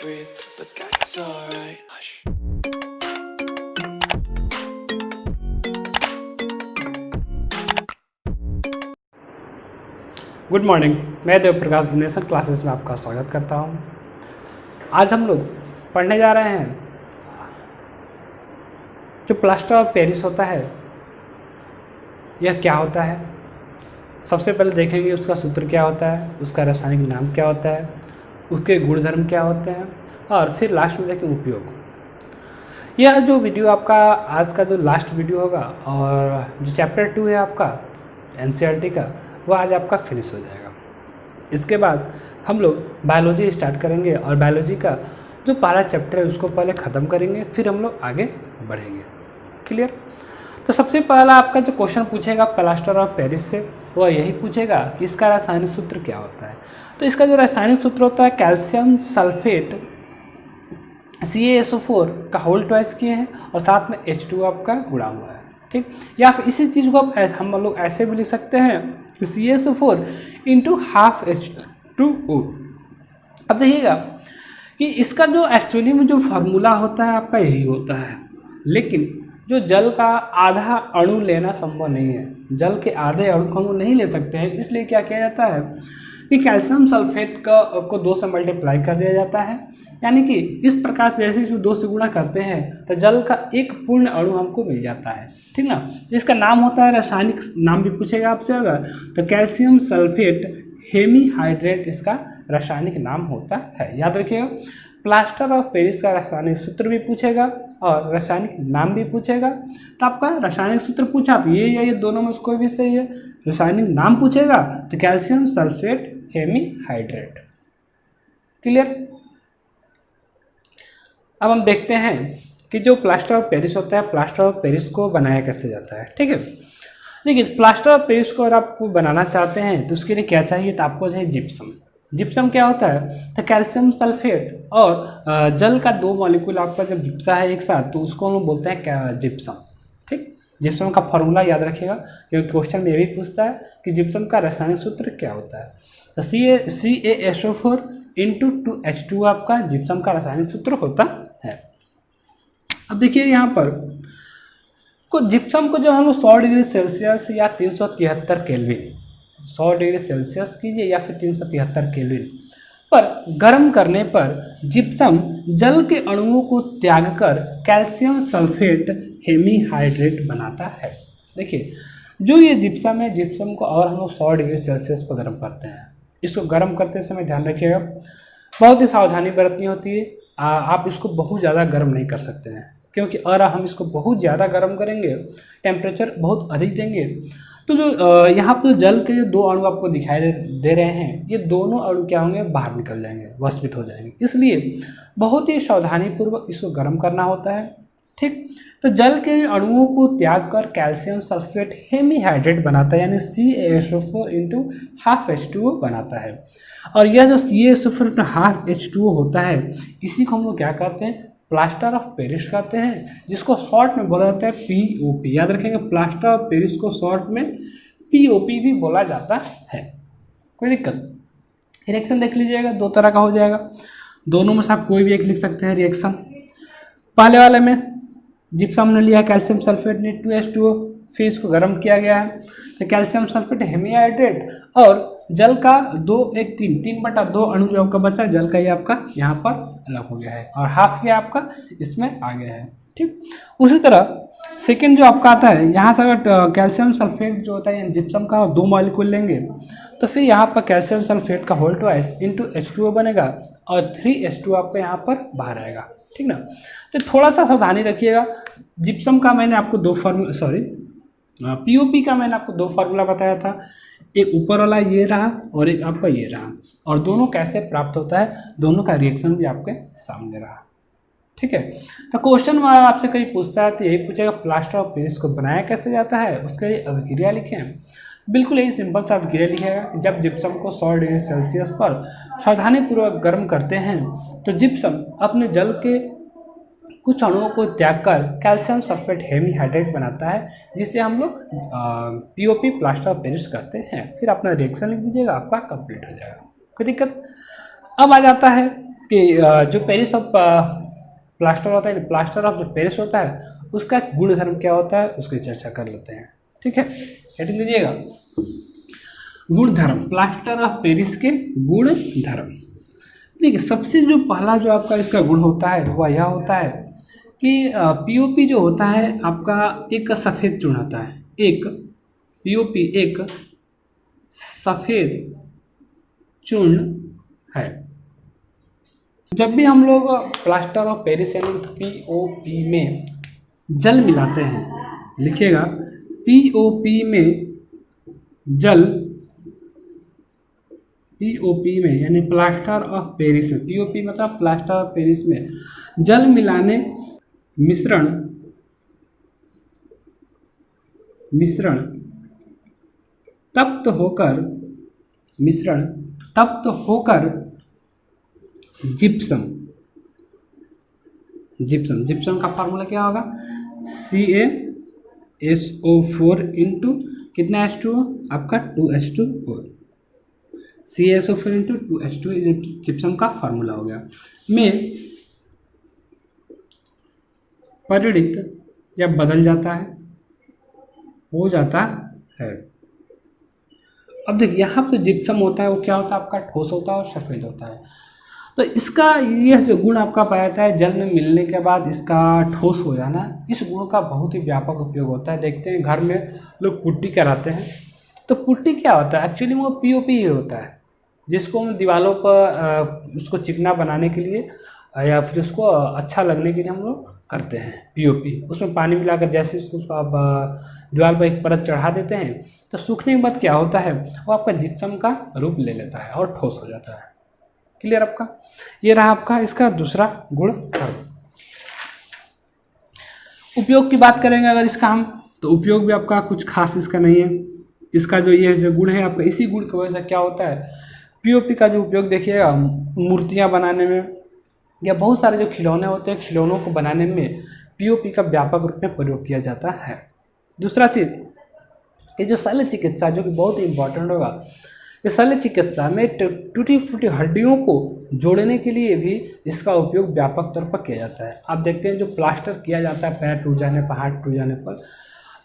breathe, but that's alright. Hush. Good morning. मैं Dev Prakash ignition classes में आपका स्वागत करता हूं। आज हम लोग पढ़ने जा रहे हैं जो प्लास्टर ऑफ पेरिस होता है यह क्या होता है। सबसे पहले देखेंगे उसका सूत्र क्या होता है, उसका रासायनिक नाम क्या होता है, उसके गुणधर्म क्या होते हैं, और फिर लास्ट में देखेंगे उपयोग। यह जो वीडियो आपका आज का जो लास्ट वीडियो होगा और जो चैप्टर 2 है आपका एनसीईआरटी का, वह आज आपका फिनिश हो जाएगा। इसके बाद हम लोग बायोलॉजी स्टार्ट करेंगे और बायोलॉजी का जो पहला चैप्टर है उसको पहले ख़त्म करेंगे, फिर हम लोग आगे बढ़ेंगे। क्लियर? तो सबसे पहला आपका जो क्वेश्चन पूछेगा प्लास्टर ऑफ पेरिस से, वह यही पूछेगा कि इसका रासायनिक सूत्र क्या होता है। तो इसका जो रासायनिक सूत्र होता है कैल्शियम सल्फेट CaSO4 का होल ट्वाइस किए हैं और साथ में H2 आपका जुड़ा हुआ है। ठीक, या फिर इसी चीज़ को हम लोग ऐसे भी लिख सकते हैं कि CaSO4 इंटू हाफ H2O। अब देखिएगा कि इसका जो एक्चुअली में जो फार्मूला होता है आपका यही होता है, लेकिन जो जल का आधा अणु लेना संभव नहीं है, जल के आधे अणु को हम लोग नहीं ले सकते हैं। इसलिए क्या किया जाता है कि कैल्शियम सल्फेट को 2 से मल्टीप्लाई कर दिया जाता है, यानी कि इस प्रकार से जैसे इसमें 2 से गुणा करते हैं तो जल का एक पूर्ण अणु हमको मिल जाता है। ठीक ना? इसका नाम होता है, रासायनिक नाम भी पूछेगा आपसे अगर, तो कैल्शियम सल्फेट हेमीहाइड्रेट इसका रासायनिक नाम होता है। याद रखिएगा, प्लास्टर ऑफ पेरिस का रासायनिक सूत्र भी पूछेगा और रासायनिक नाम भी पूछेगा। तो आपका रासायनिक सूत्र पूछा तो ये दोनों में से कोई भी सही है। रासायनिक नाम पूछेगा तो कैल्शियम सल्फेट हेमीहाइड्रेट। क्लियर? अब हम देखते हैं कि जो प्लास्टर ऑफ पेरिस होता है, प्लास्टर ऑफ पेरिस को बनाया कैसे जाता है। ठीक है, देखिए प्लास्टर ऑफ पेरिस को अगर आप बनाना चाहते हैं तो उसके लिए क्या चाहिए, तो आपको चाहिए जिप्सम। जिप्सम क्या होता है, तो कैल्शियम सल्फेट और जल का 2 मॉलिक्यूल आपका जब जुटता है एक साथ तो उसको हम बोलते हैं क्या, जिप्सम। ठीक, जिप्सम का फॉर्मूला याद रखिएगा क्योंकि क्वेश्चन में ये भी पूछता है कि जिप्सम का रासायनिक सूत्र क्या होता है। तो CaSO4 इंटू 2H2 आपका जिप्सम का रासायनिक सूत्र होता है। अब देखिए यहाँ पर जिप्सम को जो हम लोग 100 डिग्री सेल्सियस या 373 केल्विन, 100 डिग्री सेल्सियस कीजिए या फिर 373 केल्विन पर गर्म करने पर जिप्सम जल के अणुओं को त्याग कर कैल्शियम सल्फेट हेमीहाइड्रेट बनाता है। देखिए जो ये जिप्सम है, जिप्सम को और हम लोग 100 डिग्री सेल्सियस पर गर्म करते हैं। इसको गर्म करते समय ध्यान रखिएगा, बहुत ही सावधानी बरतनी होती है। आप इसको बहुत ज़्यादा गर्म नहीं कर सकते हैं, क्योंकि अगर हम इसको बहुत ज़्यादा गर्म करेंगे, टेम्परेचर बहुत अधिक देंगे, तो जो यहाँ पर जल के जो 2 अणु आपको दिखाई दे रहे हैं, ये दोनों अणु क्या होंगे, बाहर निकल जाएंगे, भस्मित हो जाएंगे। इसलिए बहुत ही सावधानीपूर्वक इसको गर्म करना होता है। ठीक, तो जल के अणुओं को त्याग कर कैल्शियम सल्फेट हेमीहाइड्रेट बनाता है, यानी CaSO4 इंटू हाफ H2O बनाता है। और यह जो CaSO4 हाफ H2O होता है, इसी को हम लोग क्या कहते हैं, प्लास्टर ऑफ पेरिस कहते हैं, जिसको शॉर्ट में बोला जाता है POP। याद रखेंगे, प्लास्टर ऑफ पेरिस को शॉर्ट में POP भी बोला जाता है। कोई दिक्कत? रिएक्शन देख लीजिएगा, 2 तरह का हो जाएगा, दोनों में से आप कोई भी एक लिख सकते हैं रिएक्शन। पहले वाले में जिप्सम ने लिया कैल्शियम सल्फेट ने 2H2O, फिर इसको गर्म किया गया है तो कैल्शियम सल्फेट हेमीहाइड्रेट और जल का 3/2 अणु जो आपका बचा, जल का ये आपका यहाँ पर अलग हो गया है और हाफ क्या आपका इसमें आ गया है। ठीक, उसी तरह सेकेंड जो आपका आता है, यहाँ से अगर कैल्शियम सल्फेट जो होता है जिप्सम का 2 मॉलिक्यूल लेंगे तो फिर यहाँ पर कैल्शियम सल्फेट का होल ट्वाइस इंटू H2O बनेगा और 3H2 आपका यहाँ पर बाहर आएगा। ठीक ना? तो थोड़ा सा सावधानी रखिएगा। जिप्सम का मैंने आपको 2 फार्मूला, POP का मैंने आपको 2 फार्मूला बताया था, एक ऊपर वाला ये रहा और एक आपका ये रहा, और दोनों कैसे प्राप्त होता है, दोनों का रिएक्शन भी आपके सामने रहा। ठीक है, तो क्वेश्चन में आपसे कहीं पूछता है तो यही पूछेगा प्लास्टर ऑफ पेरिस को बनाया कैसे जाता है, उसके लिए अभिक्रिया लिखें। बिल्कुल यही सिंपल सा अभिक्रिया लिखेगा। जब जिप्सम को 100 डिग्री सेल्सियस पर सावधानीपूर्वक गर्म करते हैं तो जिप्सम अपने जल के कुछ अणुओं को त्याग कर कैल्शियम सल्फेट हेमीहाइड्रेट बनाता है, जिसे हम लोग POP प्लास्टर ऑफ पेरिस कहते हैं। फिर अपना रिएक्शन लिख दीजिएगा, आपका कंप्लीट हो जाएगा। कोई दिक्कत? अब आ जाता है कि जो पेरिस ऑफ प्लास्टर होता है, प्लास्टर ऑफ जो पेरिस होता है उसका गुण धर्म क्या होता है उसकी चर्चा कर लेते हैं। ठीक है, हेडिंग लीजिएगा, गुण धर्म, प्लास्टर ऑफ पेरिस के गुण धर्म। देखिए सबसे जो पहला जो आपका इसका गुण होता है वह यह होता है कि पीओपी जो होता है आपका एक सफ़ेद चूर्ण होता है, एक पीओपी एक सफ़ेद चूर्ण है। जब भी हम लोग प्लास्टर ऑफ पेरिस यानी पीओपी में जल मिलाते हैं, लिखिएगा पीओपी में जल, पीओपी में यानी प्लास्टर ऑफ पेरिस में, पीओपी मतलब प्लास्टर ऑफ पेरिस में जल मिलाने मिश्रण तप्त होकर जिप्सम का फार्मूला क्या होगा, CaSO4 इंटू कितना H2O आपका 2H2O, CaSO4 into 2H2O gypsum का फार्मूला हो गया, में परिणित या बदल जाता है, हो जाता है। अब देखिए यहाँ पे जिप्सम होता है वो क्या होता है आपका ठोस होता है और सफ़ेद होता है। तो इसका यह जो गुण आपका पाया जाता है जल में मिलने के बाद इसका ठोस हो जाना, इस गुण का बहुत ही व्यापक उपयोग होता है। देखते हैं घर में लोग पुट्टी कराते हैं, तो पुट्टी क्या होता है एक्चुअली वो पीओपी ही होता है, जिसको हम दीवारों पर उसको चिकना बनाने के लिए या फिर उसको अच्छा लगने के लिए हम लोग करते हैं पीओपी। उसमें पानी मिलाकर जैसे उसको आप दीवार पर एक परत चढ़ा देते हैं तो सूखने के बाद क्या होता है वो आपका जिप्सम का रूप ले लेता है और ठोस हो जाता है। क्लियर आपका, ये रहा आपका इसका दूसरा गुण धर्म। उपयोग की बात करेंगे अगर इसका हम, तो उपयोग भी आपका कुछ खास इसका नहीं है। इसका जो ये जो गुण है आपका, इसी गुण की वजह से क्या होता है पीओपी का जो उपयोग देखिएगा मूर्तियां बनाने में या बहुत सारे जो खिलौने होते हैं खिलौनों को बनाने में पीओपी का व्यापक रूप में प्रयोग किया जाता है। दूसरा चीज़ ये जो शल्य चिकित्सा जो कि बहुत ही इंपॉर्टेंट होगा, इस शल्य चिकित्सा में टूटी फूटी हड्डियों को जोड़ने के लिए भी इसका उपयोग व्यापक तौर पर किया जाता है। आप देखते हैं जो प्लास्टर किया जाता है पैर टूट जाने पर, हाथ टूट जाने पर,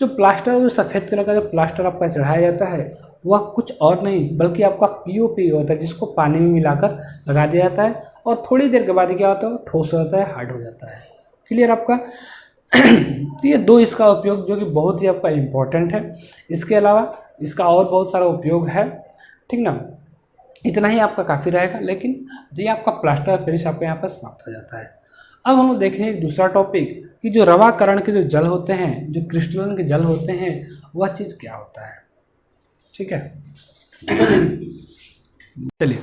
जो प्लास्टर जो सफ़ेद कलर का जो प्लास्टर आपका चढ़ाया जाता है वह कुछ और नहीं बल्कि आपका पीओपी होता है, जिसको पानी में मिलाकर लगा दिया जाता है और थोड़ी देर के बाद क्या होता है वो ठोस हो जाता है, हार्ड हो जाता है। क्लियर आपका। तो ये दो इसका उपयोग जो कि बहुत ही आपका इम्पोर्टेंट है। इसके अलावा इसका और बहुत सारा उपयोग है, ठीक ना, इतना ही आपका काफ़ी रहेगा। लेकिन ये आपका प्लास्टर ऑफ पेरिस आपके यहाँ पर समाप्त हो जाता है। अब हम लोग देखेंगे दूसरा टॉपिक कि जो रवाकरण के जो जल होते हैं, जो क्रिस्टलन के जल होते हैं, वह चीज़ क्या होता है। ठीक है, चलिए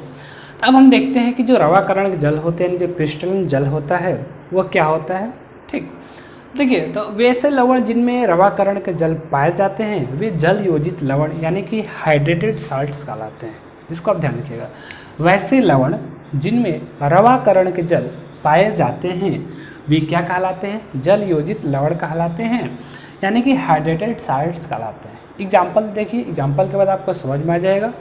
अब हम देखते हैं कि जो रवाकरण के जल होते हैं, जो क्रिस्टलन जल होता है वह क्या होता है। ठीक, देखिए तो वैसे लवण जिनमें रवाकरण के जल पाए जाते हैं वे जल योजित लवण यानी कि हाइड्रेटेड साल्ट्स कहलाते हैं। इसको आप ध्यान रखिएगा। वैसे लवण जिनमें रवाकरण के जल पाए जाते हैं वे क्या कहलाते हैं, जल योजित लवण कहलाते हैं, यानी कि हाइड्रेटेड साल्ट्स कहलाते हैं। एग्जाम्पल देखिए, एग्जाम्पल के बाद आपको समझ में आ जाएगा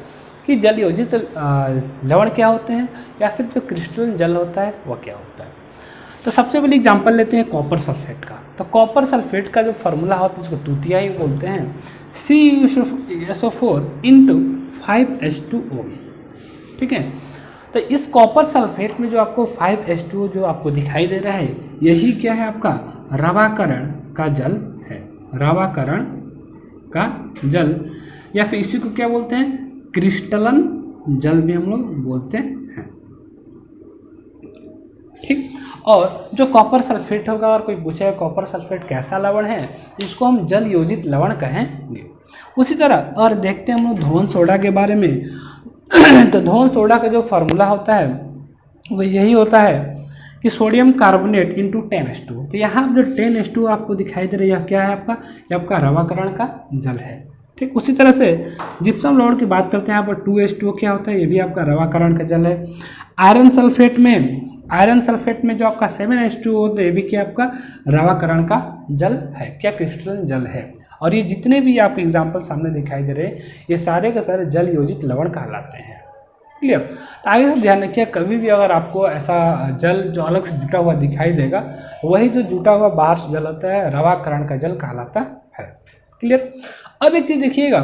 कि जल योजित लवण क्या होते हैं या फिर जो क्रिस्टलन जल होता है वह क्या होता है। तो सबसे पहले एग्जाम्पल लेते हैं कॉपर सल्फेट का। तो कॉपर सल्फेट का जो फार्मूला होता है उसको तूतिया ही बोलते हैं, CuSO4 इंटू 5H2O। ठीक है, तो इस कॉपर सल्फेट में जो आपको 5H2O जो आपको दिखाई दे रहा है यही क्या है आपका रवाकरण का जल है। रवाकरण का जल या फिर इसी को क्या बोलते हैं, क्रिस्टलन जल भी हम लोग बोलते हैं। ठीक, और जो कॉपर सल्फेट होगा और कोई पूछेगा कॉपर सल्फेट कैसा लवण है, इसको हम जल योजित लवण कहेंगे। उसी तरह और देखते हैं हम लोग धोन सोडा के बारे में। तो धोन सोडा का जो फार्मूला होता है वो यही होता है कि सोडियम कार्बोनेट इंटू 10H2। तो यहाँ जो 10H2 आपको दिखाई दे रहा है यह क्या है आपका, यह आपका रवाकरण का जल है। ठीक, उसी तरह से जिप्सम लवण की बात करते हैं, यहाँ पर 2H2O क्या होता है, ये भी आपका रवाकरण का जल है। आयरन सल्फेट में जो आपका 7H2O होता है ये भी क्या आपका रवाकरण का जल है, क्या क्रिस्टलन जल है। और ये जितने भी आपके एग्जाम्पल सामने दिखाई दे रहे हैं ये सारे के सारे जल योजित लवण कहलाते हैं। क्लियर। तो आगे से ध्यान रखिए, कभी भी अगर आपको ऐसा जल जो अलग से जुटा हुआ दिखाई देगा, वही जो जुटा हुआ बाहर से जल होता है रवाकरण का जल कहलाता है। क्लियर। अब एक चीज़ देखिएगा,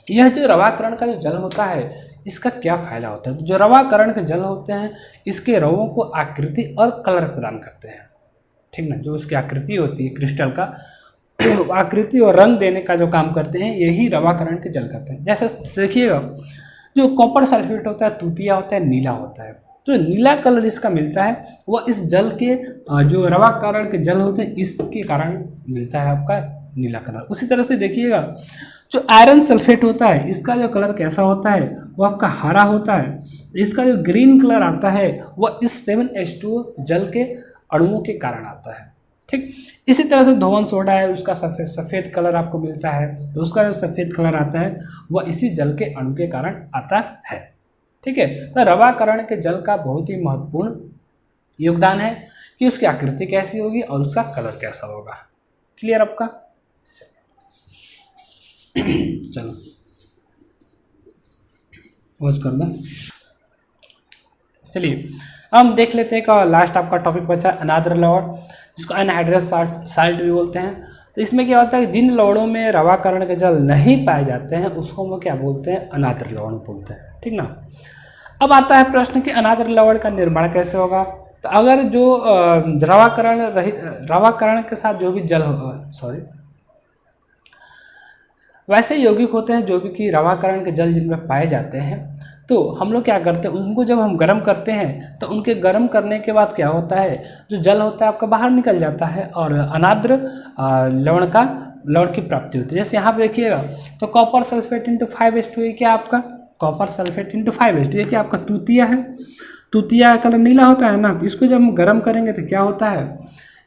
यह जो रवाकरण का जो जल होता है इसका क्या फायदा होता है। तो जो रवाकरण के जल होते हैं इसके रवों को आकृति और कलर प्रदान करते हैं, ठीक ना। जो उसकी आकृति होती है क्रिस्टल का आकृति और रंग देने का जो काम करते हैं यही रवाकरण के जल करते हैं। जैसे देखिएगा, जो कॉपर सल्फेट होता है तूतिया होता है, नीला होता है, जो नीला कलर इसका मिलता है वह इस जल के जो रवाकरण के जल होते हैं इसके कारण मिलता है आपका नीला कलर। उसी तरह से देखिएगा, जो आयरन सल्फेट होता है इसका जो कलर कैसा होता है वो आपका हरा होता है। इसका जो ग्रीन कलर आता है वह इस 7H2O जल के अणुओं के कारण आता है, ठीक। इसी तरह से धोवन सोडा है, उसका सफ़ेद कलर आपको मिलता है, तो उसका जो सफ़ेद कलर आता है वह इसी जल के अणु के कारण आता है, ठीक है। तो रवाकरण के जल का बहुत ही महत्वपूर्ण योगदान है कि उसकी आकृति कैसी होगी और उसका कलर कैसा होगा। क्लियर आपका। चलो पॉज कर दो। चलिए हम देख लेते हैं कि लास्ट आपका टॉपिक बचा अनादर लवण, जिसको अनहाइड्रस साल्ट भी बोलते हैं। तो इसमें क्या होता है, जिन लवणों में रवाकरण के जल नहीं पाए जाते हैं उसको हम क्या बोलते हैं, अनादर लवण बोलते हैं, ठीक ना। अब आता है प्रश्न कि अनादर लवण का निर्माण कैसे होगा। तो अगर जो रवाकरण के साथ जो भी जल होगा, वैसे यौगिक होते हैं जो भी कि रवाकरण के जल जिनमें पाए जाते हैं, तो हम लोग क्या करते हैं उनको जब हम गर्म करते हैं तो उनके गर्म करने के बाद क्या होता है, जो जल होता है आपका बाहर निकल जाता है और अनाद्र लवण की प्राप्ति होती है। जैसे यहाँ पे देखिएगा, तो कॉपर सल्फेट इंटू 5H2 क्या आपका कॉपर सल्फेट इंटू 5H2 ये क्या आपका तूतिया है। तूतिया का कलर नीला होता है ना। तो इसको जब हम गर्म करेंगे तो क्या होता है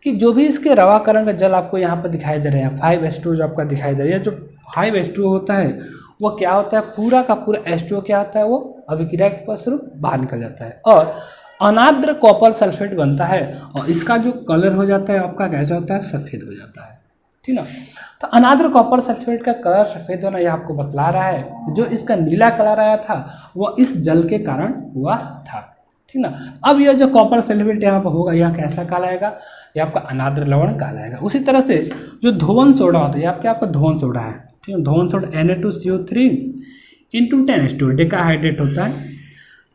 कि जो भी इसके रवाकरण का जल आपको यहाँ पर दिखाई दे रहे हैं 5H2 जो आपका दिखाई दे रहा है, जो 5H2 होता है वो क्या होता है, पूरा का पूरा H2O क्या होता है, वो अभिक्रिया के फलस्वरूप बाहर निकल जाता है और अनाद्र कॉपर सल्फेट बनता है और इसका जो कलर हो जाता है आपका कैसा होता है, सफ़ेद हो जाता है, ठीक ना। तो अनाद्र कॉपर सल्फेट का कलर सफ़ेद होना यह आपको बतला रहा है जो इसका नीला कलर आया था वह इस जल के कारण हुआ था, ठीक ना। अब यह जो कॉपर सल्फेट यहाँ पर होगा यह कैसा कहलाएगा, यह आपका अनाद्र लवण कहलाएगा। उसी तरह से जो धोवन सोडा होता है यह आपका धोवन सोडा है, ठीक है। धोवन soda Na2CO3 into 10H2 decahydrate होता है।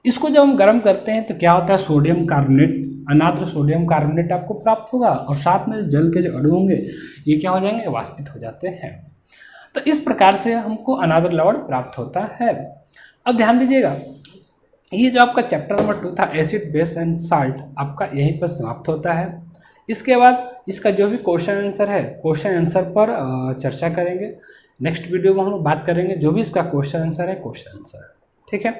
इसको जब हम गर्म करते हैं तो क्या होता है, सोडियम कार्बोनेट, अनाद्र सोडियम कार्बोनेट आपको प्राप्त होगा और साथ में जल के जो अणु होंगे ये क्या हो जाएंगे, वाष्पित हो जाते हैं। तो इस प्रकार से हमको अनाद्र लवण प्राप्त होता है। अब ध्यान दीजिएगा, ये जो आपका चैप्टर नंबर 2 था एसिड बेस एंड साल्ट आपका यहीं पर समाप्त होता है। इसके बाद इसका जो भी क्वेश्चन आंसर है क्वेश्चन आंसर पर चर्चा करेंगे। नेक्स्ट वीडियो में हम बात करेंगे जो भी इसका क्वेश्चन आंसर है, ठीक है।